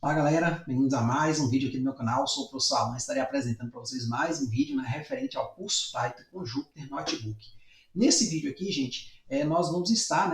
Olá galera, bem-vindos a mais um vídeo aqui do meu canal. Eu sou o professor Alan, estarei apresentando para vocês mais um vídeo referente ao curso Python com Jupyter Notebook. Nesse vídeo aqui, gente, nós vamos estar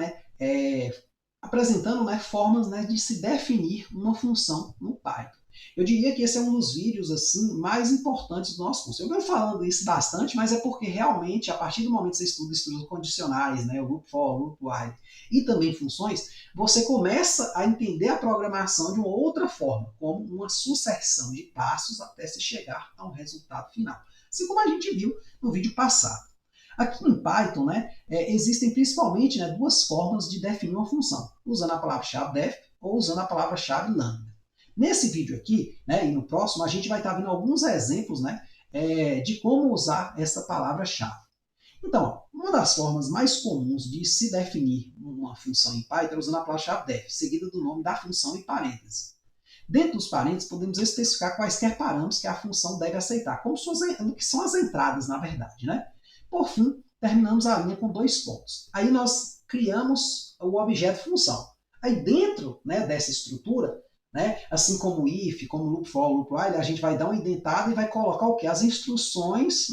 apresentando formas de se definir uma função no Python. Eu diria que esse é um dos vídeos assim, mais importantes do nosso curso. Eu venho falando isso bastante, mas é porque realmente, a partir do momento que você estuda estruturas condicionais, o loop for, loop while e também funções, você começa a entender a programação de uma outra forma, como uma sucessão de passos até se chegar a um resultado final. Assim como a gente viu no vídeo passado. Aqui em Python, existem principalmente duas formas de definir uma função, usando a palavra-chave def ou usando a palavra-chave lambda. Nesse vídeo aqui, e no próximo, a gente vai estar vendo alguns exemplos de como usar essa palavra-chave. Então, uma das formas mais comuns de se definir uma função em Python é usando a palavra-chave def, seguida do nome da função e parênteses. Dentro dos parênteses, podemos especificar quaisquer parâmetros que a função deve aceitar, que são as entradas, na verdade. Por fim, terminamos a linha com dois pontos. Aí nós criamos o objeto função. Aí dentro dessa estrutura, assim como o if, como o loop for, loop while, a gente vai dar uma indentada e vai colocar o quê? As instruções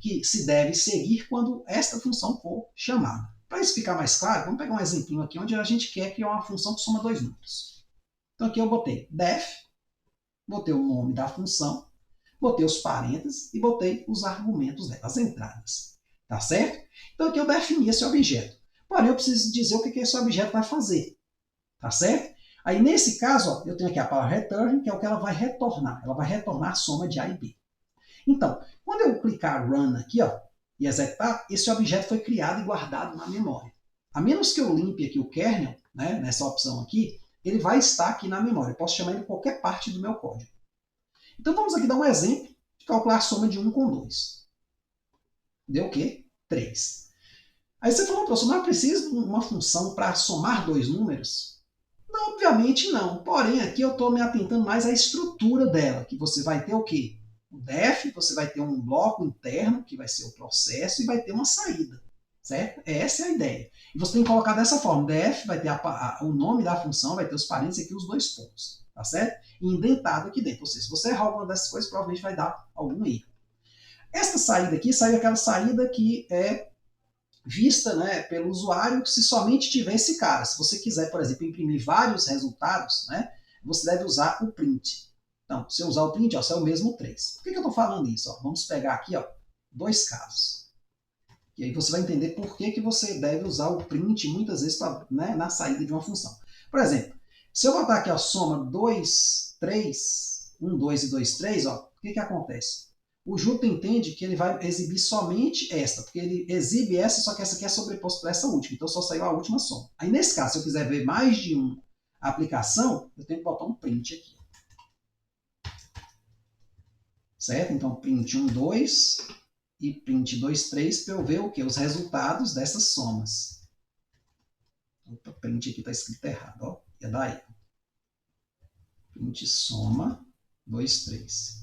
que se deve seguir quando esta função for chamada. Para isso ficar mais claro, vamos pegar um exemplinho aqui onde a gente quer criar uma função que soma dois números. Então aqui eu botei def, botei o nome da função, botei os parênteses e botei os argumentos dela, as entradas. Tá certo? Então aqui eu defini esse objeto. Porém, eu preciso dizer o que esse objeto vai fazer. Tá certo? Aí, nesse caso, eu tenho aqui a palavra return, que é o que ela vai retornar. Ela vai retornar a soma de A e B. Então, quando eu clicar Run aqui e executar, esse objeto foi criado e guardado na memória. A menos que eu limpe aqui o kernel, nessa opção aqui, ele vai estar aqui na memória. Eu posso chamar ele em qualquer parte do meu código. Então, vamos aqui dar um exemplo de calcular a soma de 1 com 2. Deu o quê? 3. Aí você falou, professor, mas eu preciso de uma função para somar dois números? Não, obviamente não. Porém, aqui eu estou me atentando mais à estrutura dela, que você vai ter o quê? O def, você vai ter um bloco interno, que vai ser o processo, e vai ter uma saída. Certo? Essa é a ideia. E você tem que colocar dessa forma. Def vai ter o nome da função, vai ter os parênteses aqui, os dois pontos. Tá certo? E indentado aqui dentro. Ou seja, se você errar alguma dessas coisas, provavelmente vai dar algum erro. Esta saída aqui, saiu aquela saída que é vista pelo usuário se somente tiver esse cara. Se você quiser, por exemplo, imprimir vários resultados, você deve usar o print. Então, se eu usar o print, sai o mesmo 3. Por que eu estou falando isso? Vamos pegar aqui dois casos. E aí você vai entender por que você deve usar o print muitas vezes na saída de uma função. Por exemplo, se eu botar aqui a soma 2, 3, 1, 2 e 2, 3, o que acontece? O Jupyter entende que ele vai exibir somente esta, porque ele exibe essa, só que essa aqui é sobreposta para essa última, então só saiu a última soma. Aí nesse caso, se eu quiser ver mais de uma aplicação, eu tenho que botar um print aqui. Certo? Então print 1, 2 e print 2, 3 para eu ver o quê? Os resultados dessas somas. Opa, print aqui está escrito errado, ia dar erro. Print soma 2, 3.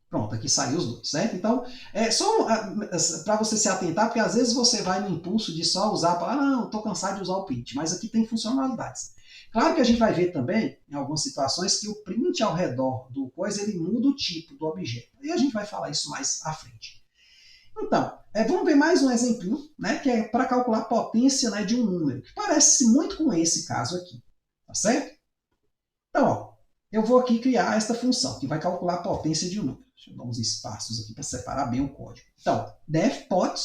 Pronto, aqui saiu os dois, certo? Então, é só para você se atentar, porque às vezes você vai no impulso de só usar, não, estou cansado de usar o print, mas aqui tem funcionalidades. Claro que a gente vai ver também, em algumas situações, que o print ao redor do coisa, ele muda o tipo do objeto. E a gente vai falar isso mais à frente. Então, vamos ver mais um exemplinho, que é para calcular a potência de um número, que parece muito com esse caso aqui, tá certo? Então, eu vou aqui criar esta função, que vai calcular a potência de um número. Deixa eu dar uns espaços aqui para separar bem o código. Então, def pot,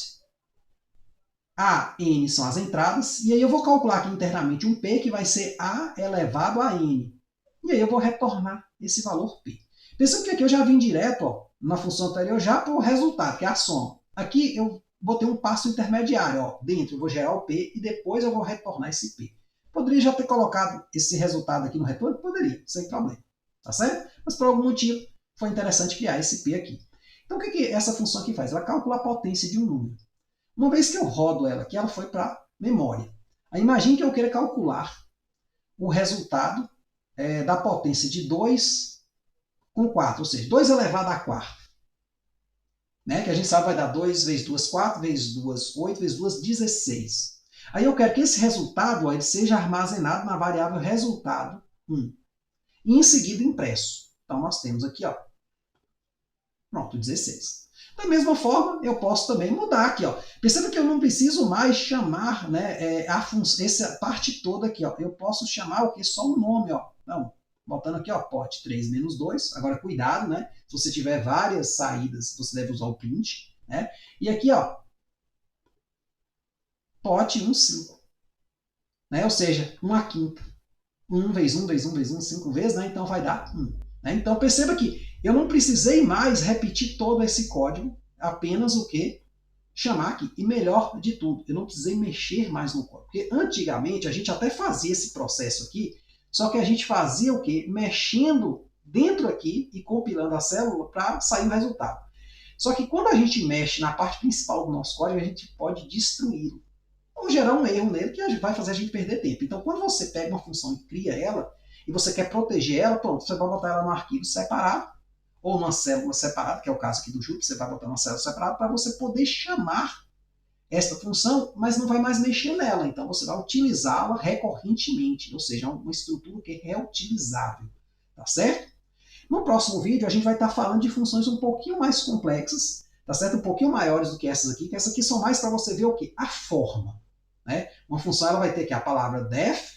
A, N são as entradas, e aí eu vou calcular aqui internamente um P, que vai ser A elevado a N. E aí eu vou retornar esse valor P. Pensando que aqui eu já vim direto, na função anterior, já para o resultado, que é a soma. Aqui eu botei um passo intermediário, dentro eu vou gerar o P e depois eu vou retornar esse P. Poderia já ter colocado esse resultado aqui no retorno? Poderia, sem problema. Tá certo? Mas por algum motivo foi interessante criar esse P aqui. Então o que essa função aqui faz? Ela calcula a potência de um número. Uma vez que eu rodo ela aqui, ela foi para a memória. Aí imagine que eu queira calcular o resultado da potência de 2 com 4, ou seja, 2 elevado a quarta. Que a gente sabe vai dar 2 vezes 2, 4, vezes 2, 8, vezes 2, 16. Aí eu quero que esse resultado ele seja armazenado na variável resultado 1. e em seguida impresso. Então nós temos aqui, ó, pronto, 16. Da mesma forma, eu posso também mudar aqui, ó. Perceba que eu não preciso mais chamar, né, essa parte toda aqui, ó. Eu posso chamar o que? Só o nome, ó. Não, botando aqui, ó, pote 3 menos 2. Agora, cuidado, né? Se você tiver várias saídas, você deve usar o print, né? E aqui, ó, pote 1, 5. Né? Ou seja, 1/5. 1 vezes 1 vezes 1 vezes 1, 5 vezes, né? Então vai dar 1. Né? Então perceba que eu não precisei mais repetir todo esse código, apenas o que? Chamar aqui. E melhor de tudo, eu não precisei mexer mais no código. Porque antigamente a gente até fazia esse processo aqui, só que a gente fazia o quê? Mexendo dentro aqui e compilando a célula para sair o resultado. Só que quando a gente mexe na parte principal do nosso código, a gente pode destruí-lo ou gerar um erro nele que vai fazer a gente perder tempo. Então, quando você pega uma função e cria ela, e você quer proteger ela, pronto, você vai botar ela no arquivo separado, ou numa célula separada, que é o caso aqui do Jupyter, você vai botar uma célula separada para você poder chamar esta função, mas não vai mais mexer nela. Então, você vai utilizá-la recorrentemente, ou seja, uma estrutura que é reutilizável. Tá certo? No próximo vídeo, a gente vai estar falando de funções um pouquinho mais complexas, tá certo? Um pouquinho maiores do que essas aqui são mais para você ver o quê? A forma. Né? Uma função ela vai ter aqui a palavra def,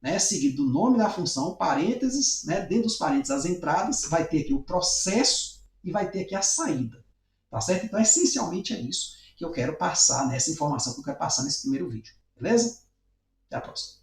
né, seguido do nome da função, parênteses, né, dentro dos parênteses as entradas, vai ter aqui o processo e vai ter aqui a saída. Tá certo? Então, essencialmente é isso que eu quero passar, nessa informação que eu quero passar nesse primeiro vídeo. Beleza? Até a próxima.